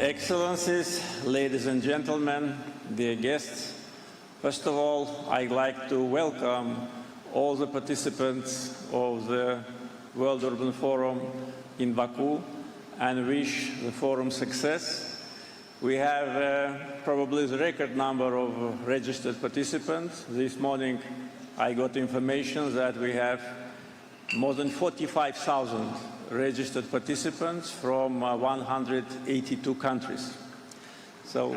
Excellencies, ladies and gentlemen, dear guests, first of all, I'd like to welcome all the participants of the World Urban Forum in Baku and wish the forum success. We have probably the record number of registered participants. This morning I got information that we have more than 45,000 registered participants from 182 countries. So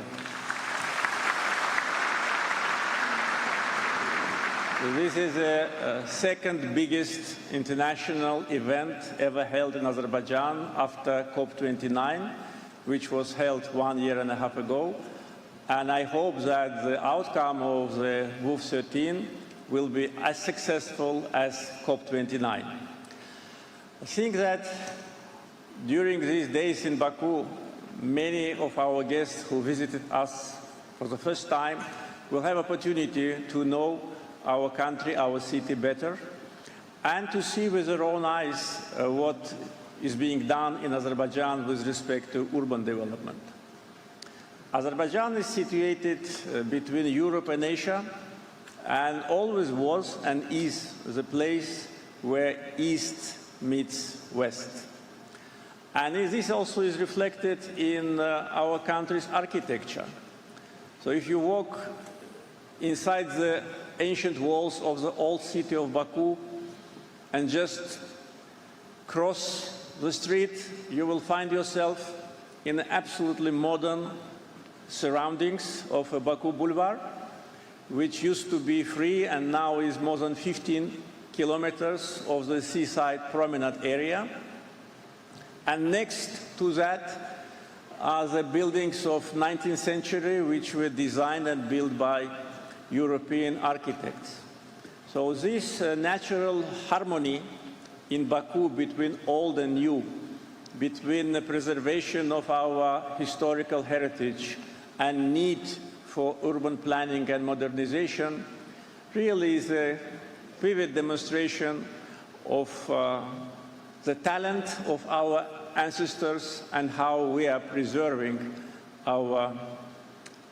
this is the second biggest international event ever held in Azerbaijan after COP29, which was held 1.5 years ago. And I hope that the outcome of the WUF 13 will be as successful as COP29. I think that during these days in Baku, many of our guests who visited us for the first time will have opportunity to know our country, our city better, and to see with their own eyes what is being done in Azerbaijan with respect to urban development. Azerbaijan is situated between Europe and Asia, and always was and is the place where East meets West. And this also is reflected in our country's architecture. So if you walk inside the ancient walls of the old city of Baku and just cross the street, you will find yourself in absolutely modern surroundings of Baku Boulevard, which used to be free and now is more than 15 kilometers of the seaside promenade area. And next to that are the buildings of 19th century, which were designed and built by European architects. So this natural harmony in Baku between old and new, between the preservation of our historical heritage and need for urban planning and modernization, really is a vivid demonstration of the talent of our ancestors and how we are preserving our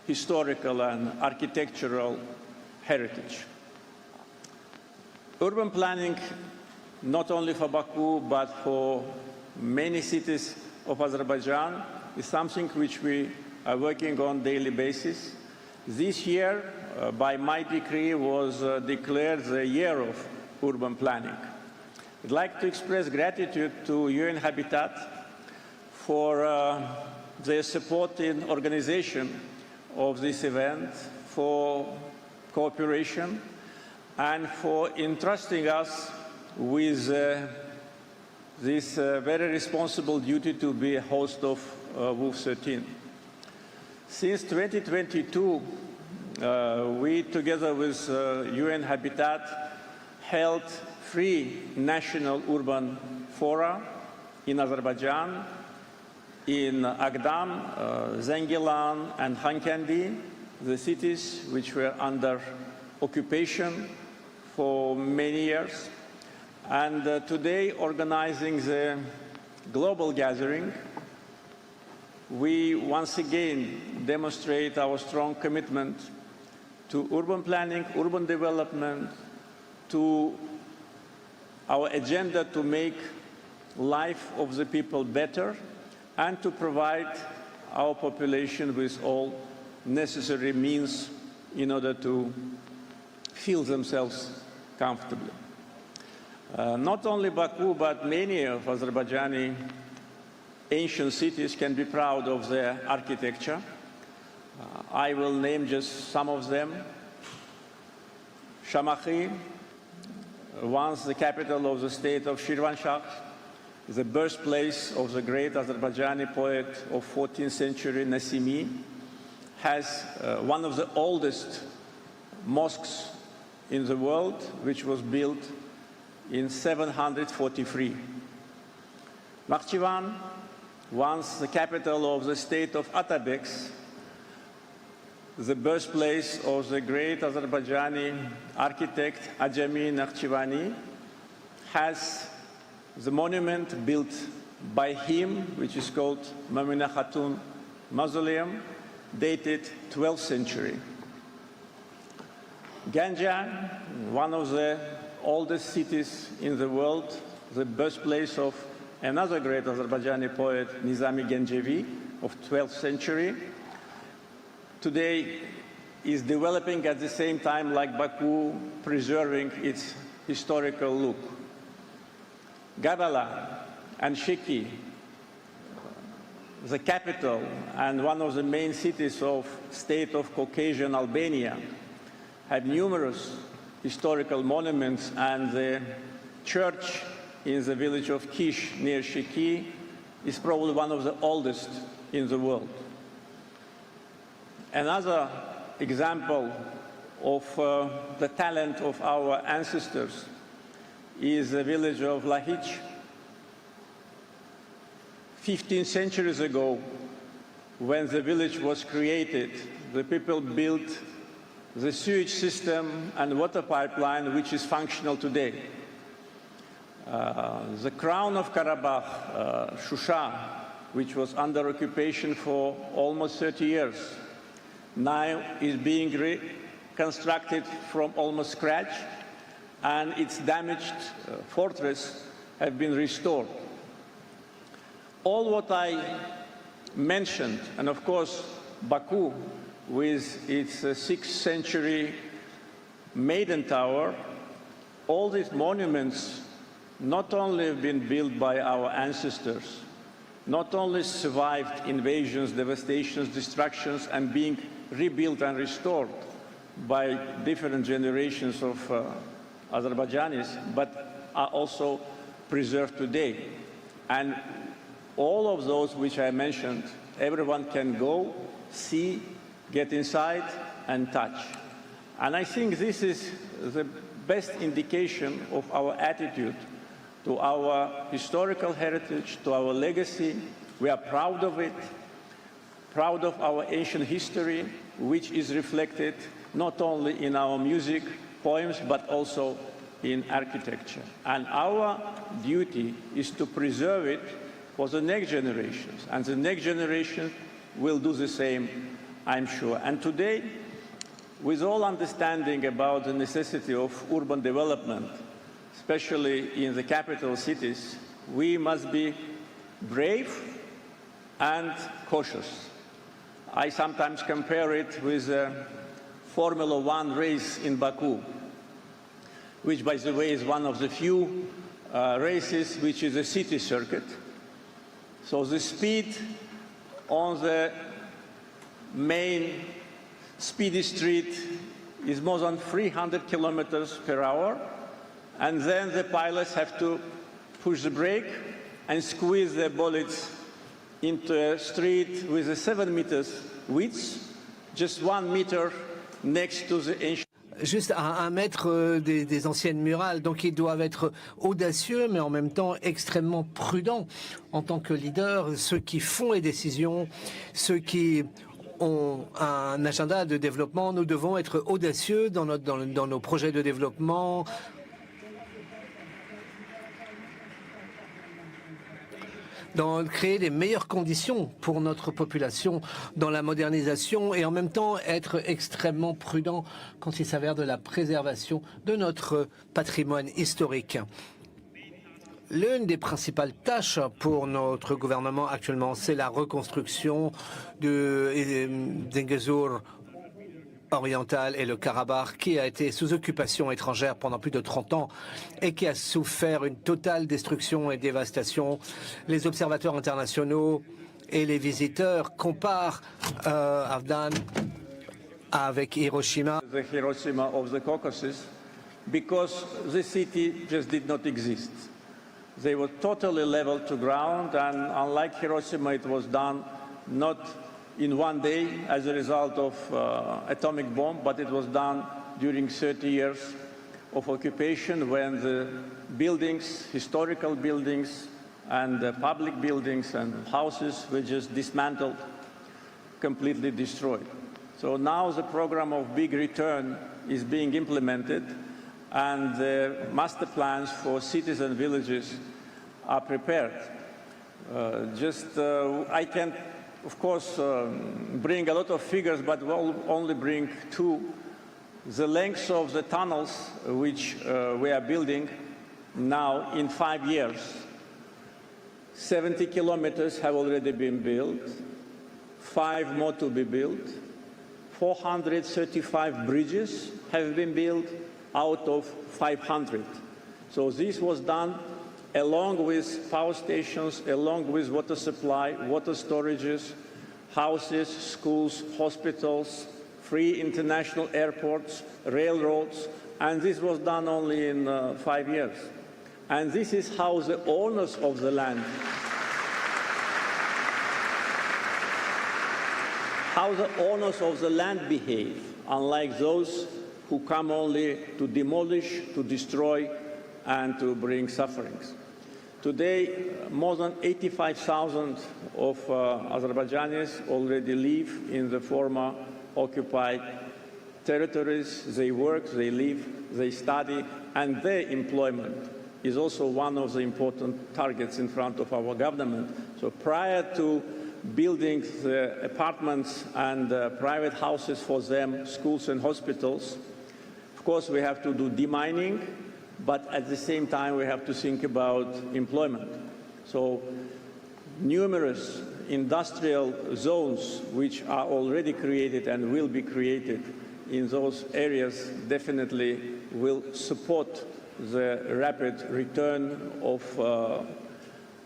historical and architectural heritage. Urban planning, not only for Baku, but for many cities of Azerbaijan, is something which we are working on a daily basis. This year, by my decree, was declared the year of urban planning. I'd like to express gratitude to UN Habitat for their support in organization of this event, for cooperation, and for entrusting us with this very responsible duty to be a host of WUF 13. Since 2022, we, together with UN Habitat, held 3 national urban fora in Azerbaijan, in Agdam, Zengilan, and Khankendi, the cities which were under occupation for many years. And today, organizing the global gathering, we once again demonstrate our strong commitment to urban planning, urban development, to our agenda to make life of the people better and to provide our population with all necessary means in order to feel themselves comfortably. Not only Baku, but many of Azerbaijani ancient cities can be proud of their architecture. I will name just some of them. Shamakhi, once the capital of the state of Shirvanshah, the birthplace of the great Azerbaijani poet of 14th century Nasimi, has one of the oldest mosques in the world, which was built in 743. Nakhchivan, once the capital of the state of Atabeks, the birthplace of the great Azerbaijani architect Ajami Nakhchivani, has the monument built by him, which is called Mamina Khatun mausoleum dated 12th century. Ganja, one of the oldest cities in the world, the birthplace of another great Azerbaijani poet, Nizami Gencevi, of 12th century, today is developing at the same time like Baku, preserving its historical look. Gabala and Sheki, the capital and one of the main cities of state of Caucasian Albania, have numerous historical monuments, and the church in the village of Kish near Sheki is probably one of the oldest in the world. Another example of the talent of our ancestors is the village of Lahich. 15 centuries ago, when the village was created, the people built the sewage system and water pipeline, which is functional today. The crown of Karabakh, Shusha, which was under occupation for almost 30 years, now is being reconstructed from almost scratch, and its damaged fortress have been restored. All what I mentioned, and of course Baku with its 6th century Maiden Tower, all these monuments not only have been built by our ancestors, not only survived invasions, devastations, destructions, and being rebuilt and restored by different generations of Azerbaijanis, but are also preserved today. And all of those which I mentioned, everyone can go, see, get inside and touch. And I think this is the best indication of our attitude to our historical heritage, to our legacy. We are proud of it, proud of our ancient history, which is reflected not only in our music, poems, but also in architecture. And our duty is to preserve it for the next generations. And the next generation will do the same, I'm sure. And today, with all understanding about the necessity of urban development, especially in the capital cities, we must be brave and cautious. I sometimes compare it with a Formula One race in Baku, which, by the way, is one of the few races which is a city circuit. So the speed on the main speedy street is more than 300 kilometers per hour, and then the pilots have to push the brake and squeeze their bullets into a street with a 7 meters width, just 1 meter next to the ancient. Juste à 1 mètre des anciennes murales, donc ils doivent être audacieux, mais en même temps extrêmement prudents en tant que leaders, ceux qui font les décisions, ceux qui ont un agenda de développement. Nous devons être audacieux dans nos projets de développement, dans créer les meilleures conditions pour notre population dans la modernisation et en même temps être extrêmement prudent quand il s'avère de la préservation de notre patrimoine historique. L'une des principales tâches pour notre gouvernement actuellement, c'est la reconstruction de Zengezur oriental et le Karabakh, qui a été sous occupation étrangère pendant plus de 30 ans et qui a souffert une totale destruction et dévastation. Les observateurs internationaux et les visiteurs comparent Afdan avec Hiroshima. The Hiroshima of the Caucasus, because the city just did not exist. They were totally leveled to ground, and unlike Hiroshima, it was done not in one day as a result of atomic bomb, but it was done during 30 years of occupation when the buildings, historical buildings, and public buildings and houses were just dismantled, completely destroyed. So now the program of Big Return is being implemented, and the master plans for cities and villages are prepared. I can of course, bring a lot of figures, but we'll only bring two. The length of the tunnels which we are building now in 5 years. 70 kilometers have already been built, 5 more to be built, 435 bridges have been built out of 500. So this was done along with power stations, along with water supply, water storages, houses, schools, hospitals, free international airports, railroads, and this was done only in 5 years. And this is how the owners of the land, behave, unlike those who come only to demolish, to destroy, and to bring sufferings. Today, more than 85,000 of Azerbaijanis already live in the former occupied territories. They work, they live, they study, and their employment is also one of the important targets in front of our government. So prior to building the apartments and private houses for them, schools and hospitals, of course we have to do demining, but at the same time we have to think about employment. So numerous industrial zones which are already created and will be created in those areas definitely will support the rapid return of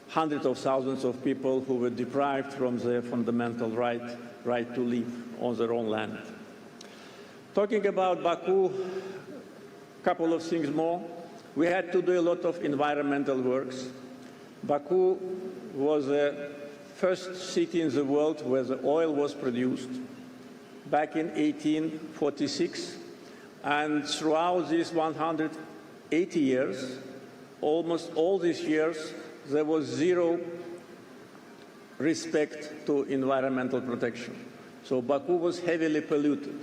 hundreds of thousands of people who were deprived from their fundamental right to live on their own land. Talking about Baku, a couple of things more. We had to do a lot of environmental works. Baku was the first city in the world where the oil was produced back in 1846. And throughout these 180 years, almost all these years, there was zero respect to environmental protection. So Baku was heavily polluted.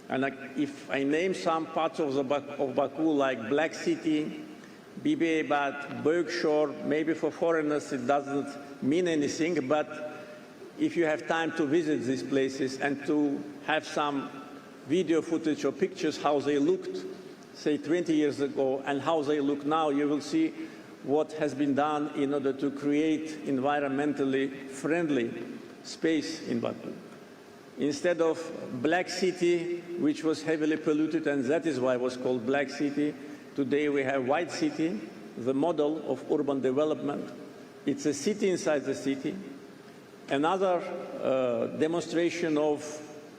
And if I name some parts of Baku, like Black City, Bibibat, Berkshire, maybe for foreigners it doesn't mean anything, but if you have time to visit these places and to have some video footage or pictures how they looked, say 20 years ago, and how they look now, you will see what has been done in order to create environmentally friendly space in Baku. Instead of Black City, which was heavily polluted, and that is why it was called Black City, today we have White City, the model of urban development. It's a city inside the city. Another demonstration of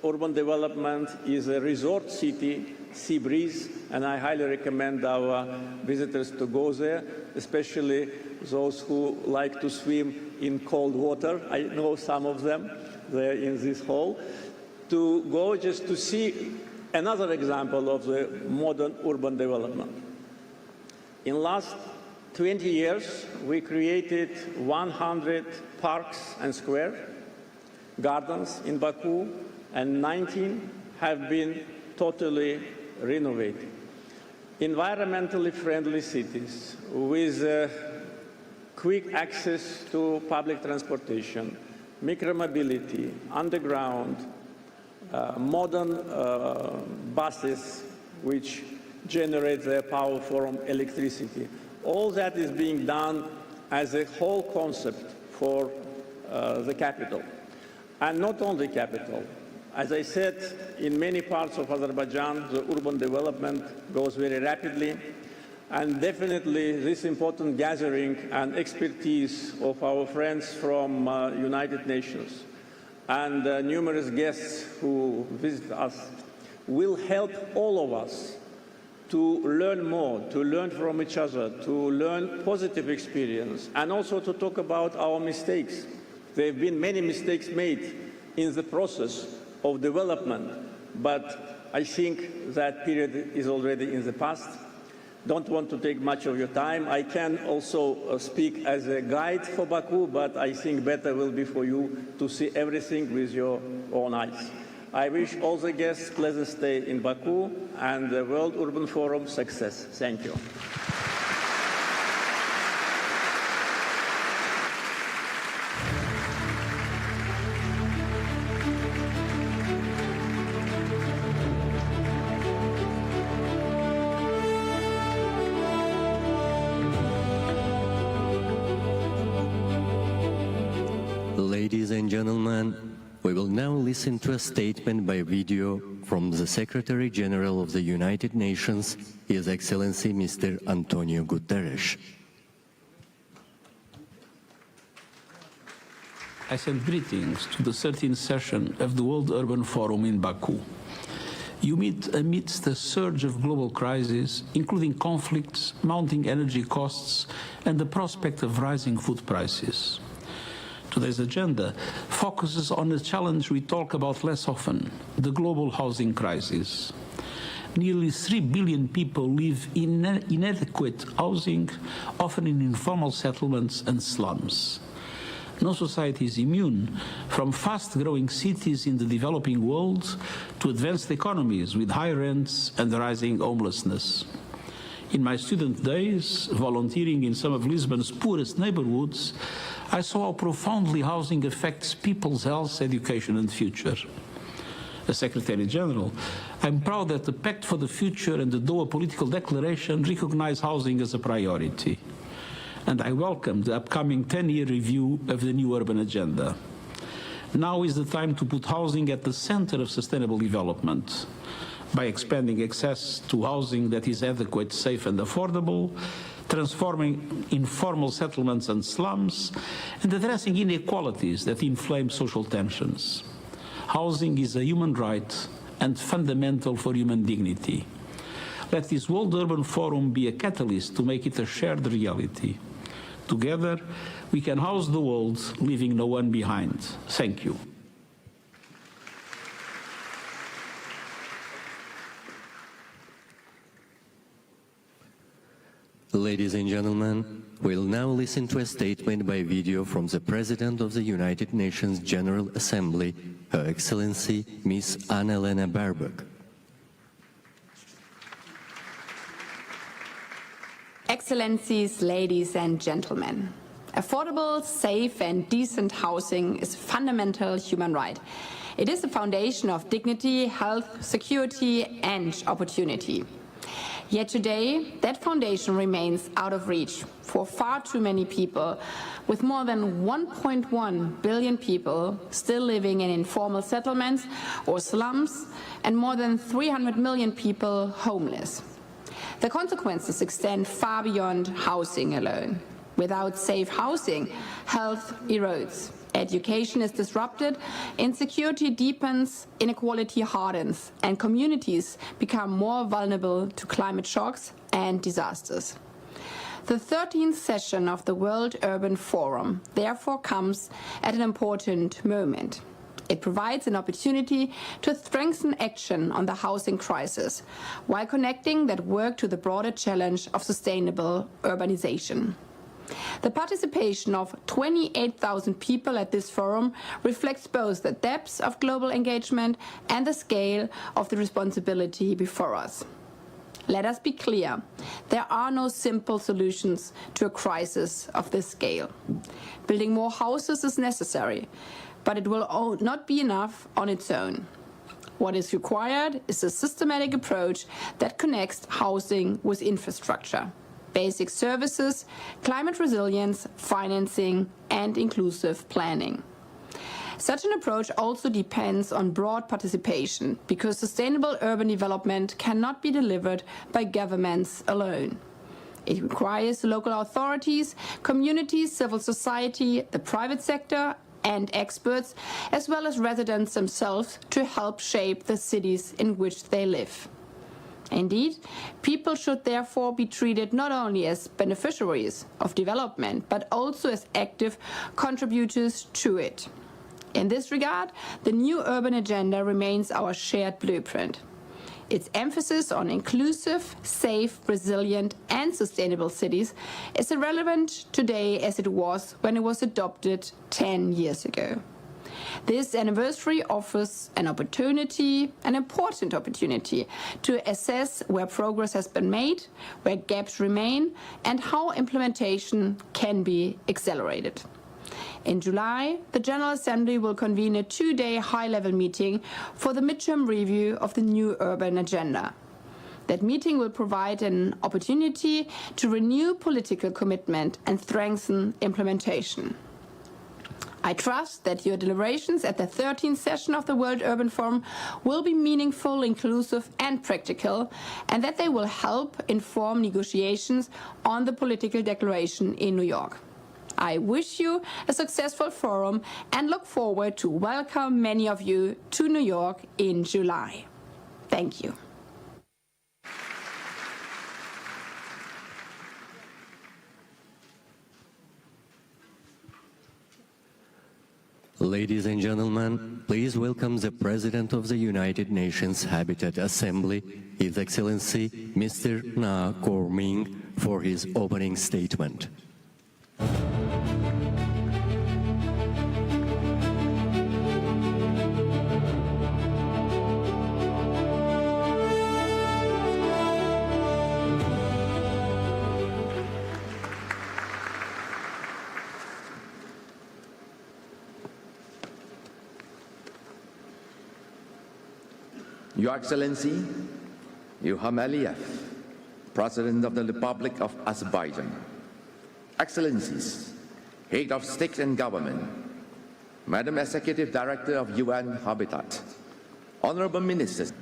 urban development is a resort city, Sea Breeze, and I highly recommend our visitors to go there, especially those who like to swim in cold water. I know some of them there in this hall, to go just to see another example of the modern urban development. In the last 20 years, we created 100 parks and square gardens in Baku, and 19 have been totally renovated. Environmentally friendly cities with quick access to public transportation, micromobility, underground, modern buses which generate their power from electricity. All that is being done as a whole concept for the capital. And not only capital. As I said, in many parts of Azerbaijan, the urban development goes very rapidly. And definitely this important gathering and expertise of our friends from United Nations and numerous guests who visit us will help all of us to learn more, to learn from each other, to learn positive experience, and also to talk about our mistakes. There have been many mistakes made in the process of development, but I think that period is already in the past. Don't want to take much of your time. I can also speak as a guide for Baku, but I think better will be for you to see everything with your own eyes. I wish all the guests pleasant stay in Baku and the World Urban Forum success. Thank you. and gentlemen, we will now listen to a statement by video from the Secretary General of the United Nations, His Excellency Mr. Antonio Guterres. I send greetings to the 13th session of the World Urban Forum in Baku. You meet amidst a surge of global crises, including conflicts, mounting energy costs, and the prospect of rising food prices. Today's agenda focuses on a challenge we talk about less often, the global housing crisis. Nearly 3 billion people live in inadequate housing, often in informal settlements and slums. No society is immune, from fast-growing cities in the developing world to advanced economies with high rents and rising homelessness. In my student days, volunteering in some of Lisbon's poorest neighborhoods, I saw how profoundly housing affects people's health, education and future. As Secretary General, I'm proud that the Pact for the Future and the Doha Political Declaration recognize housing as a priority. And I welcome the upcoming 10-year review of the new urban agenda. Now is the time to put housing at the center of sustainable development by expanding access to housing that is adequate, safe and affordable, transforming informal settlements and slums, and addressing inequalities that inflame social tensions. Housing is a human right and fundamental for human dignity. Let this World Urban Forum be a catalyst to make it a shared reality. Together, we can house the world, leaving no one behind. Thank you. Ladies and gentlemen, we'll now listen to a statement by video from the President of the United Nations General Assembly, Her Excellency Ms. Anna-Lena Baerbock. Excellencies, ladies and gentlemen, affordable, safe and decent housing is a fundamental human right. It is the foundation of dignity, health, security and opportunity. Yet today, that foundation remains out of reach for far too many people, with more than 1.1 billion people still living in informal settlements or slums, and more than 300 million people homeless. The consequences extend far beyond housing alone. Without safe housing, health erodes. Education is disrupted, insecurity deepens, inequality hardens, and communities become more vulnerable to climate shocks and disasters. The 13th session of the World Urban Forum therefore comes at an important moment. It provides an opportunity to strengthen action on the housing crisis, while connecting that work to the broader challenge of sustainable urbanization. The participation of 28,000 people at this forum reflects both the depth of global engagement and the scale of the responsibility before us. Let us be clear, there are no simple solutions to a crisis of this scale. Building more houses is necessary, but it will not be enough on its own. What is required is a systematic approach that connects housing with infrastructure, basic services, climate resilience, financing, and inclusive planning. Such an approach also depends on broad participation, because sustainable urban development cannot be delivered by governments alone. It requires local authorities, communities, civil society, the private sector, and experts, as well as residents themselves, to help shape the cities in which they live. Indeed, people should therefore be treated not only as beneficiaries of development, but also as active contributors to it. In this regard, the new urban agenda remains our shared blueprint. Its emphasis on inclusive, safe, resilient, and sustainable cities is as relevant today as it was when it was adopted 10 years ago. This anniversary offers an opportunity, an important opportunity, to assess where progress has been made, where gaps remain, and how implementation can be accelerated. In July, the General Assembly will convene a two-day high-level meeting for the midterm review of the new urban agenda. That meeting will provide an opportunity to renew political commitment and strengthen implementation. I trust that your deliberations at the 13th session of the World Urban Forum will be meaningful, inclusive and practical, and that they will help inform negotiations on the political declaration in New York. I wish you a successful forum and look forward to welcome many of you to New York in July. Thank you. Ladies and gentlemen, please welcome the President of the United Nations Habitat Assembly, His Excellency Mr. Na Kor-ming, for his opening statement. Your Excellency, Ilham Aliyev, President of the Republic of Azerbaijan, Excellencies, Head of State and Government, Madam Executive Director of UN Habitat, Honorable Ministers,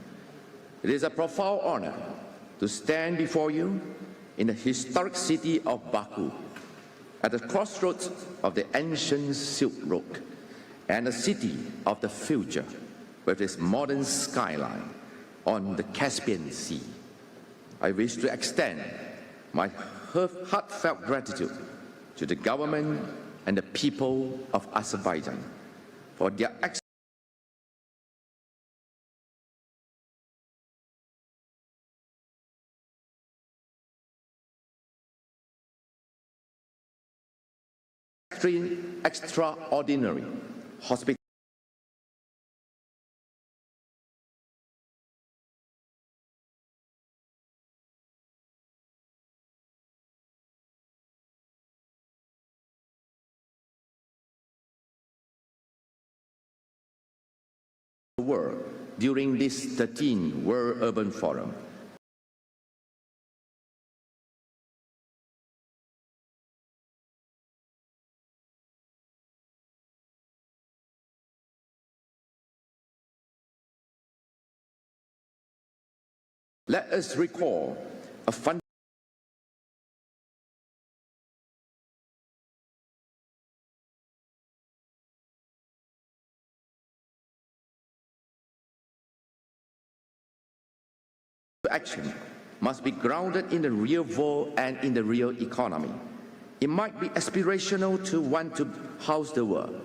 it is a profound honor to stand before you in the historic city of Baku, at the crossroads of the ancient Silk Road and the city of the future, with its modern skyline on the Caspian Sea. I wish to extend my heartfelt gratitude to the government and the people of Azerbaijan for their extraordinary hospitality world during this 13th World Urban Forum. Let us recall a fundamental action must be grounded in the real world and in the real economy. It might be aspirational to want to house the world,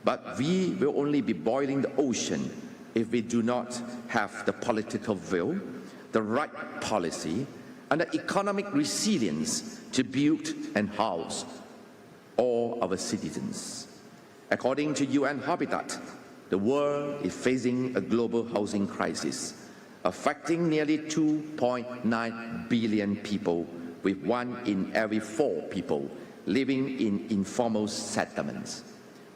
but we will only be boiling the ocean if we do not have the political will, the right policy, and the economic resilience to build and house all our citizens. According to UN Habitat, the world is facing a global housing crisis, affecting nearly 2.9 billion people, with 1 in every 4 people living in informal settlements.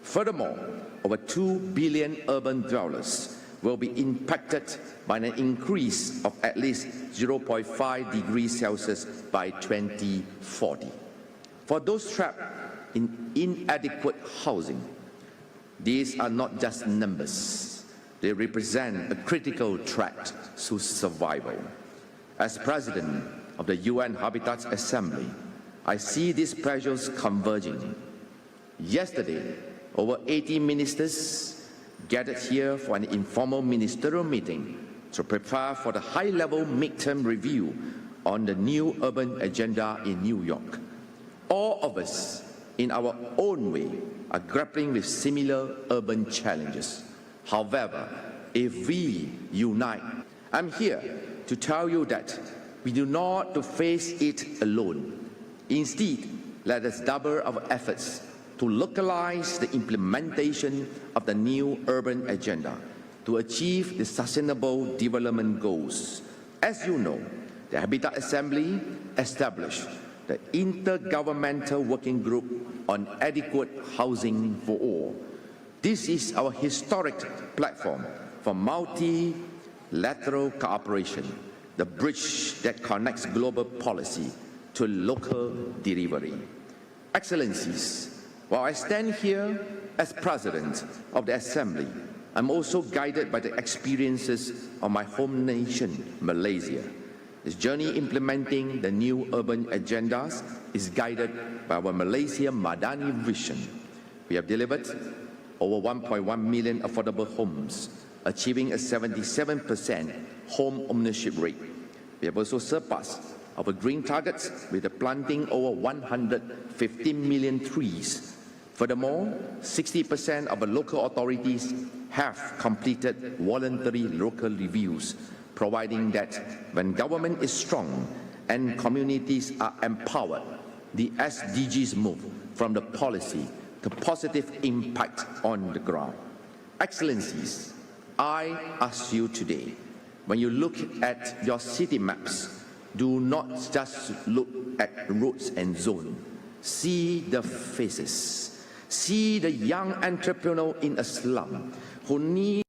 Furthermore, over 2 billion urban dwellers will be impacted by an increase of at least 0.5 degrees Celsius by 2040. For those trapped in inadequate housing, these are not just numbers. They represent a critical threat to survival. As President of the UN Habitat Assembly, I see these pressures converging. Yesterday, over 80 ministers gathered here for an informal ministerial meeting to prepare for the high-level midterm review on the new urban agenda in New York. All of us, in our own way, are grappling with similar urban challenges. However, if we unite, I'm here to tell you that we do not to face it alone. Instead, let us double our efforts to localize the implementation of the new urban agenda to achieve the Sustainable Development Goals. As you know, the Habitat Assembly established the Intergovernmental Working Group on Adequate Housing for All. This is our historic platform for multilateral cooperation, the bridge that connects global policy to local delivery. Excellencies, while I stand here as President of the Assembly, I'm also guided by the experiences of my home nation, Malaysia. This journey implementing the new urban agendas is guided by our Malaysia Madani vision. We have delivered over 1.1 million affordable homes, achieving a 77% home ownership rate. We have also surpassed our green targets with the planting over 115 million trees. Furthermore, 60% of the local authorities have completed voluntary local reviews, providing that when government is strong and communities are empowered, the SDGs move from the policy to positive impact on the ground. Excellencies, I ask you today, when you look at your city maps, do not just look at roads and zones. See the faces. See the young entrepreneur in a slum who need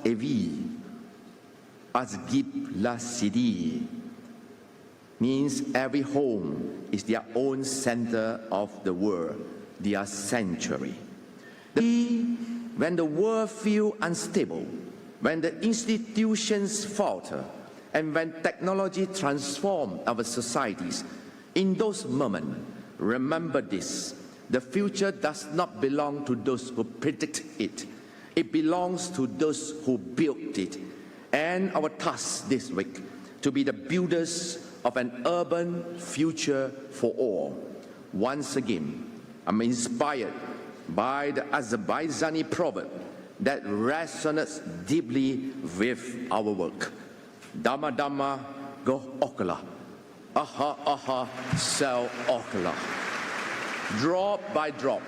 Evi, Azgib la Sidi, means every home is their own center of the world, their sanctuary. When the world feels unstable, when the institutions falter, and when technology transforms our societies, in those moments, remember this: the future does not belong to those who predict it. It belongs to those who built it. And our task this week, to be the builders of an urban future for all. Once again, I'm inspired by the Azerbaijani proverb that resonates deeply with our work. Dama Dama go okla, aha aha sell okla. Drop by drop,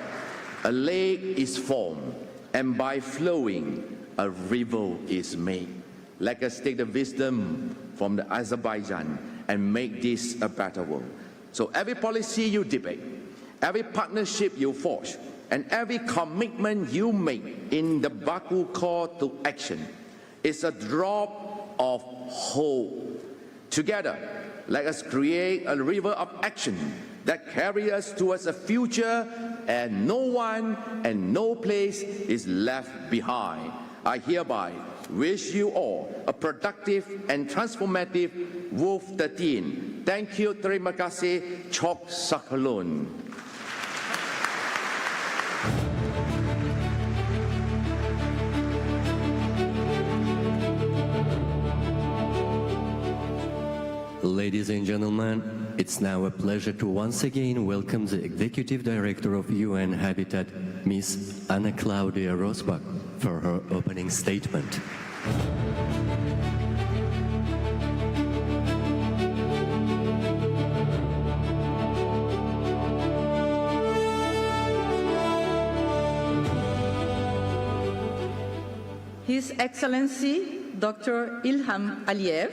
a lake is formed, and by flowing, a river is made. Let us take the wisdom from the Azerbaijan and make this a better world. So every policy you debate, every partnership you forge, and every commitment you make in the Baku call to action is a drop of hope. Together, let us create a river of action that carries us towards a future, and no one and no place is left behind. I hereby wish you all a productive and transformative Wolf 13. Thank you, terima kasih, Chok Sakalun. Ladies and gentlemen, it's now a pleasure to once again welcome the Executive Director of UN Habitat, Ms. Anna Claudia Rosbach, for her opening statement. His Excellency Dr. Ilham Aliyev,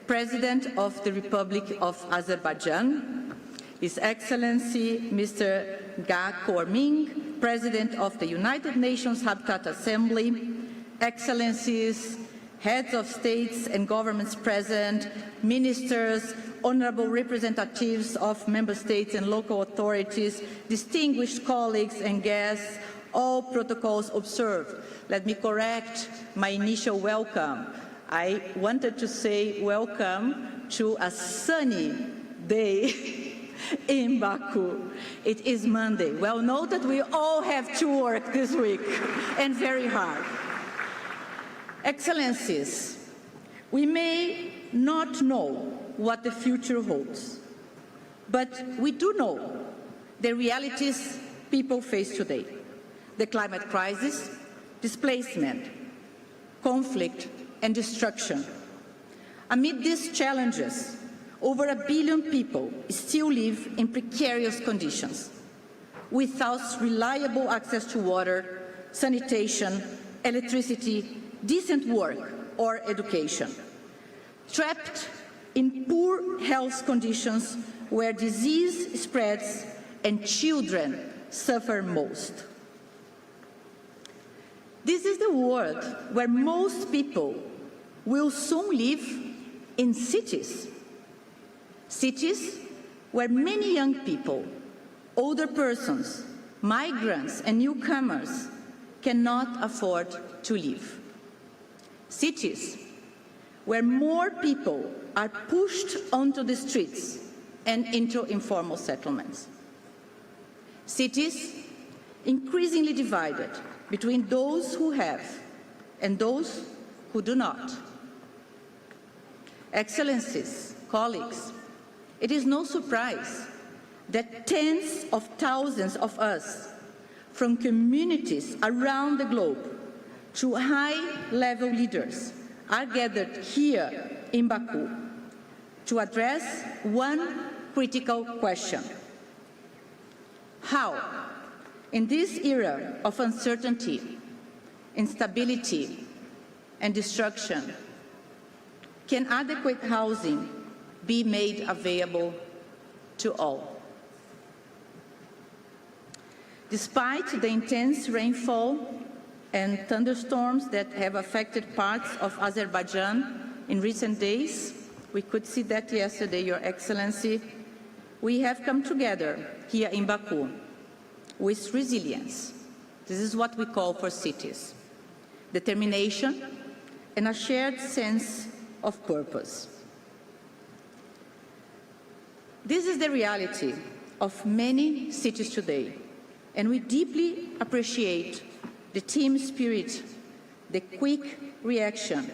President of the Republic of Azerbaijan, His Excellency Mr. Ga Korming, President of the United Nations Habitat Assembly, Excellencies, Heads of States and Governments present, Ministers, Honorable Representatives of Member States and local authorities, distinguished colleagues and guests, all protocols observed. Let me correct my initial welcome. I wanted to say welcome to a sunny day in Baku. It is Monday. Well, know that we all have to work this week, and very hard. Excellencies, we may not know what the future holds, but we do know the realities people face today: the climate crisis, displacement, conflict, and destruction. Amid these challenges, over 1 billion people still live in precarious conditions, without reliable access to water, sanitation, electricity, decent work, or education, trapped in poor health conditions where disease spreads and children suffer most. This is the world where most people will soon live in cities. Cities where many young people, older persons, migrants, and newcomers cannot afford to live. Cities where more people are pushed onto the streets and into informal settlements. Cities increasingly divided between those who have and those who do not. Excellencies, colleagues, it is no surprise that tens of thousands of us from communities around the globe to high-level leaders are gathered here in Baku to address one critical question: how, in this era of uncertainty, instability, and destruction, can adequate housing be made available to all? Despite the intense rainfall and thunderstorms that have affected parts of Azerbaijan in recent days, we could see that yesterday, Your Excellency, we have come together here in Baku with resilience. This is what we call for cities: determination and a shared sense of purpose. This is the reality of many cities today, and we deeply appreciate the team spirit, the quick reaction,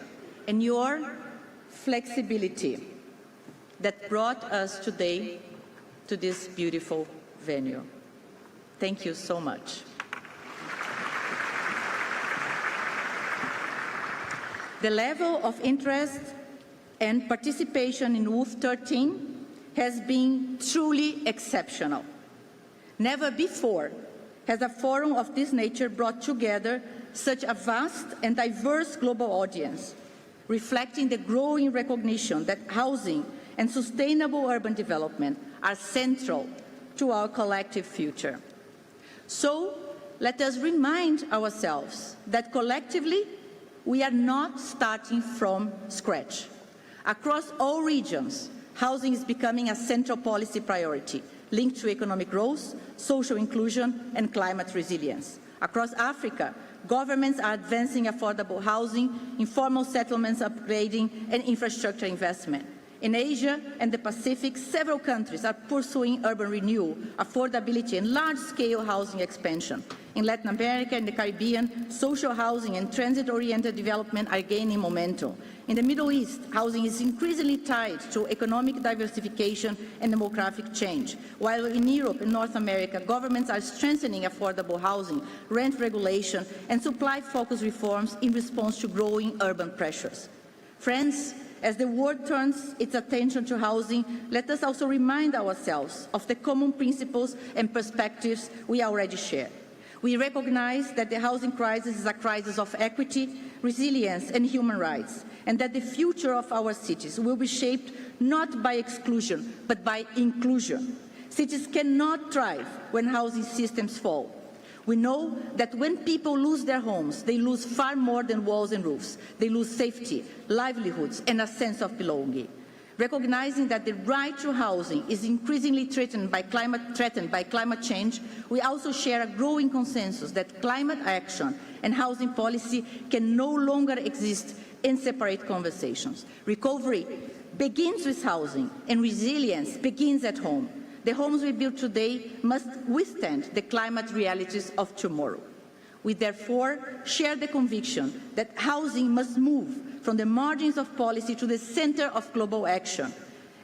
and your flexibility that brought us today to this beautiful venue. Thank you so much. The level of interest and participation in WOOF 13 has been truly exceptional. Never before has a forum of this nature brought together such a vast and diverse global audience, reflecting the growing recognition that housing and sustainable urban development are central to our collective future. So, let us remind ourselves that collectively we are not starting from scratch. Across all regions, housing is becoming a central policy priority, linked to economic growth, social inclusion, and climate resilience. Across Africa, governments are advancing affordable housing, informal settlements upgrading, and infrastructure investment. In Asia and the Pacific, several countries are pursuing urban renewal, affordability, and large-scale housing expansion. In Latin America and the Caribbean, social housing and transit-oriented development are gaining momentum. In the Middle East, housing is increasingly tied to economic diversification and demographic change, while in Europe and North America, governments are strengthening affordable housing, rent regulation, and supply-focused reforms in response to growing urban pressures. Friends, as the world turns its attention to housing, let us also remind ourselves of the common principles and perspectives we already share. We recognize that the housing crisis is a crisis of equity, resilience, and human rights, and that the future of our cities will be shaped not by exclusion, but by inclusion. Cities cannot thrive when housing systems fall. We know that when people lose their homes, they lose far more than walls and roofs. They lose safety, livelihoods, and a sense of belonging. Recognizing that the right to housing is increasingly threatened by climate change, we also share a growing consensus that climate action and housing policy can no longer exist in separate conversations. Recovery begins with housing, and resilience begins at home. the homes we build today must withstand the climate realities of tomorrow. We therefore share the conviction that housing must move from the margins of policy to the center of global action.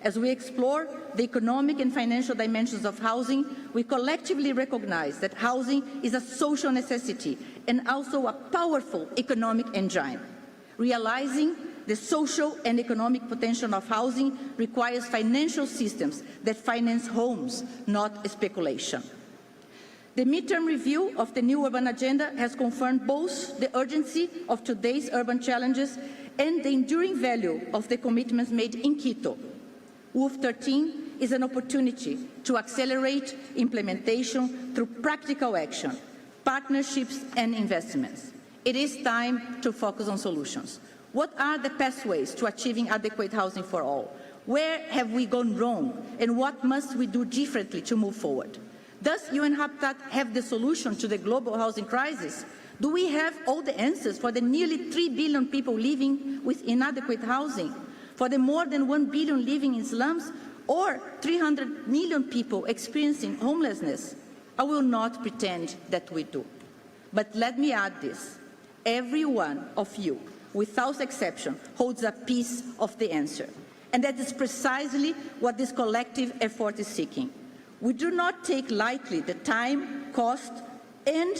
As we explore the economic and financial dimensions of housing, we collectively recognize that housing is a social necessity and also a powerful economic engine. Realizing the social and economic potential of housing requires financial systems that finance homes, not speculation. The midterm review of the new urban agenda has confirmed both the urgency of today's urban challenges and the enduring value of the commitments made in Quito. WOOF 13 is an opportunity to accelerate implementation through practical action, partnerships and investments. It is time to focus on solutions. What are the pathways to achieving adequate housing for all? Where have we gone wrong, and what must we do differently to move forward? Does UN Habitat have the solution to the global housing crisis? Do we have all the answers for the nearly 3 billion people living with inadequate housing, for the more than 1 billion living in slums, or 300 million people experiencing homelessness? I will not pretend that we do. But let me add this. Every one of you, without exception, holds a piece of the answer. And that is precisely what this collective effort is seeking. We do not take lightly the time, cost, and,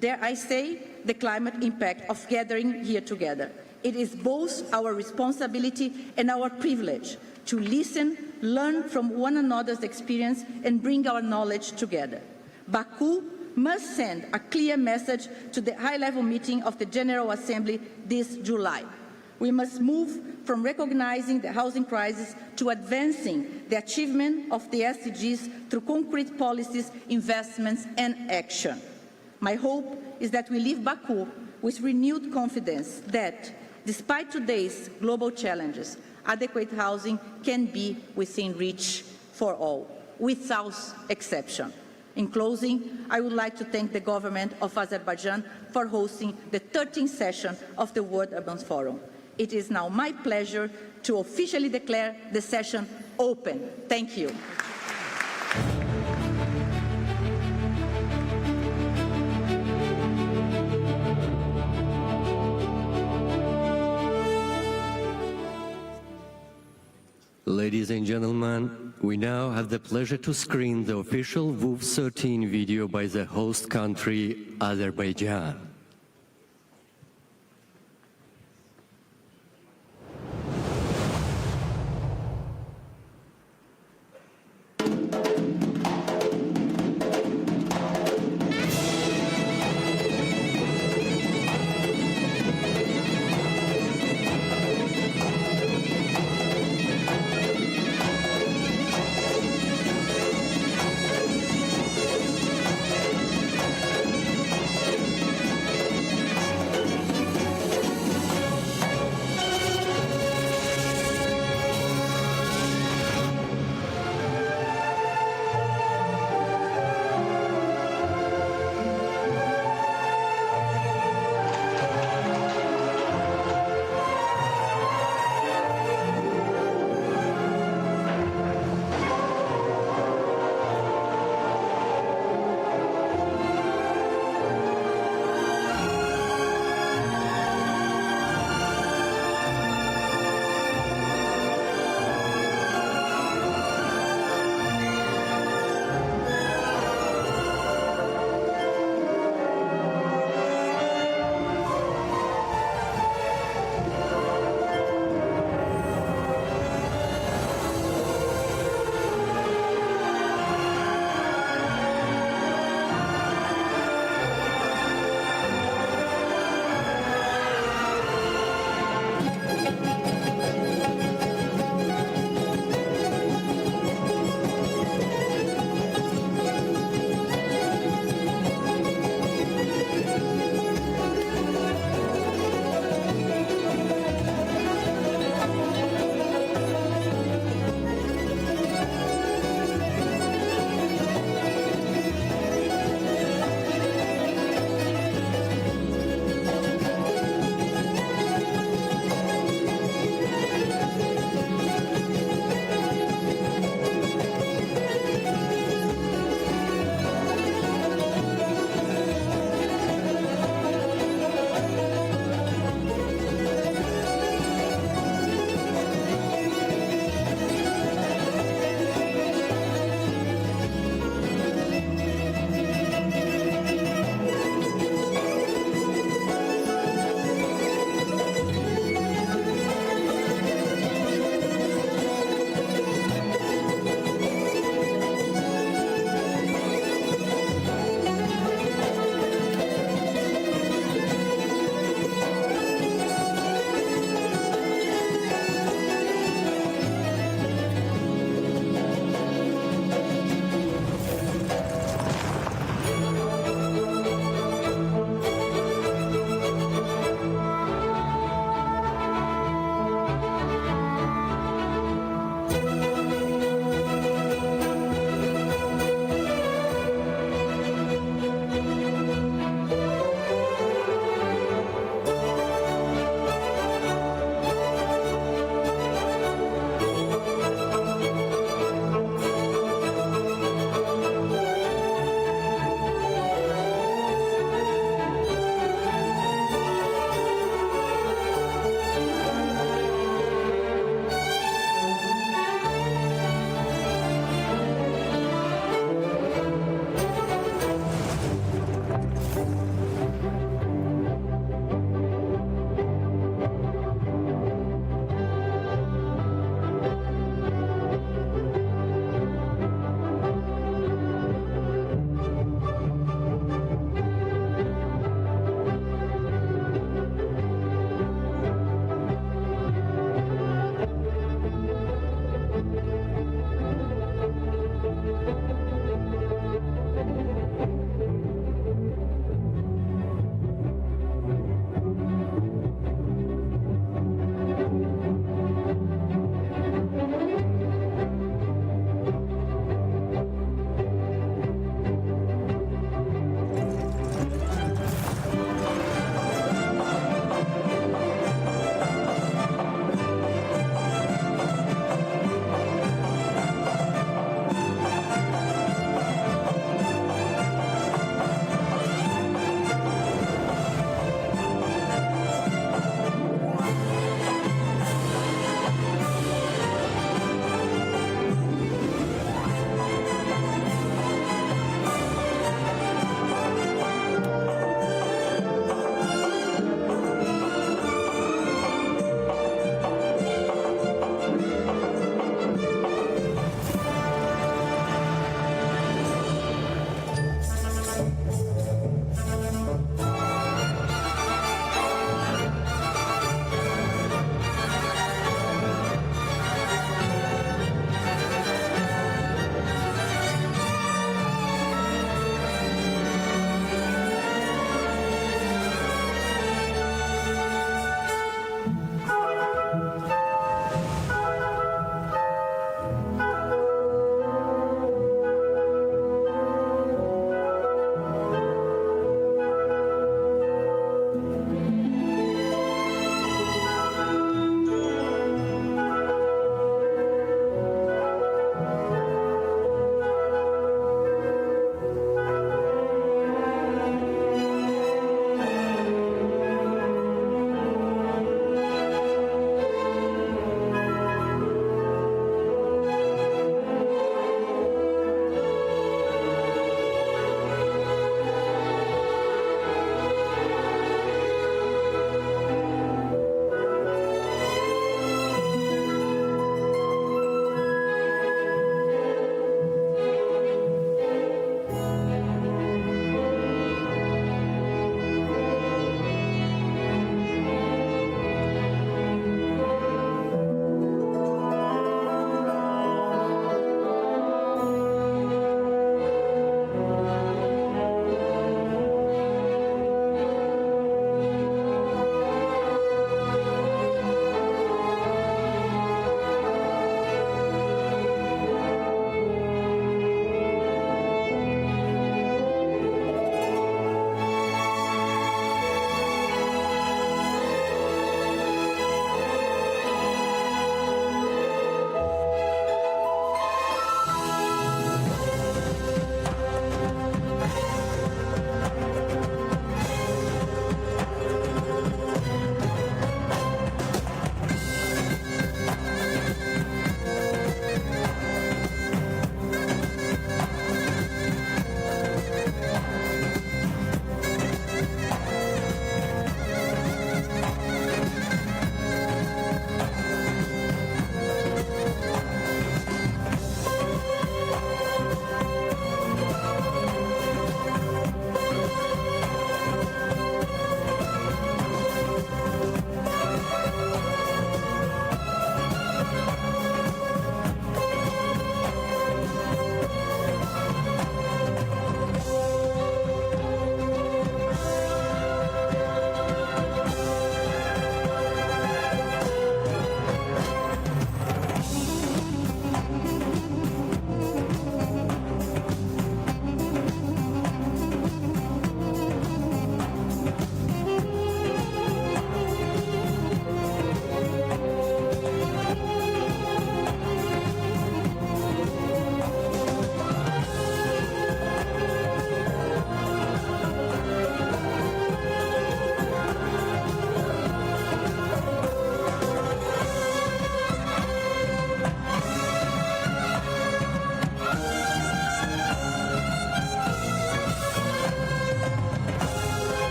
dare I say, the climate impact of gathering here together. It is both our responsibility and our privilege to listen, learn from one another's experience, and bring our knowledge together. Baku must send a clear message to the high-level meeting of the General Assembly this July. We must move from recognizing the housing crisis to advancing the achievement of the SDGs through concrete policies, investments, and action. My hope is that we leave Baku with renewed confidence that, despite today's global challenges, adequate housing can be within reach for all, without exception. In closing, I would like to thank the government of Azerbaijan for hosting the 13th session of the World Urban Forum. It is now my pleasure to officially declare the session open. Thank you. Ladies and gentlemen, we now have the pleasure to screen the official WOOF 13 video by the host country, Azerbaijan.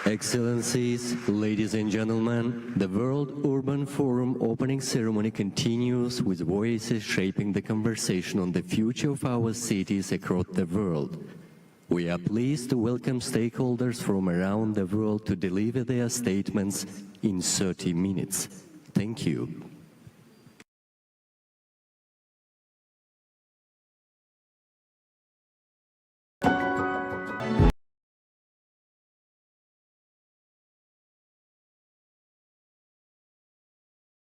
Excellencies, ladies and gentlemen, the World Urban Forum opening ceremony continues with voices shaping the conversation on the future of our cities across the world. We are pleased to welcome stakeholders from around the world to deliver their statements in 30 minutes. Thank you.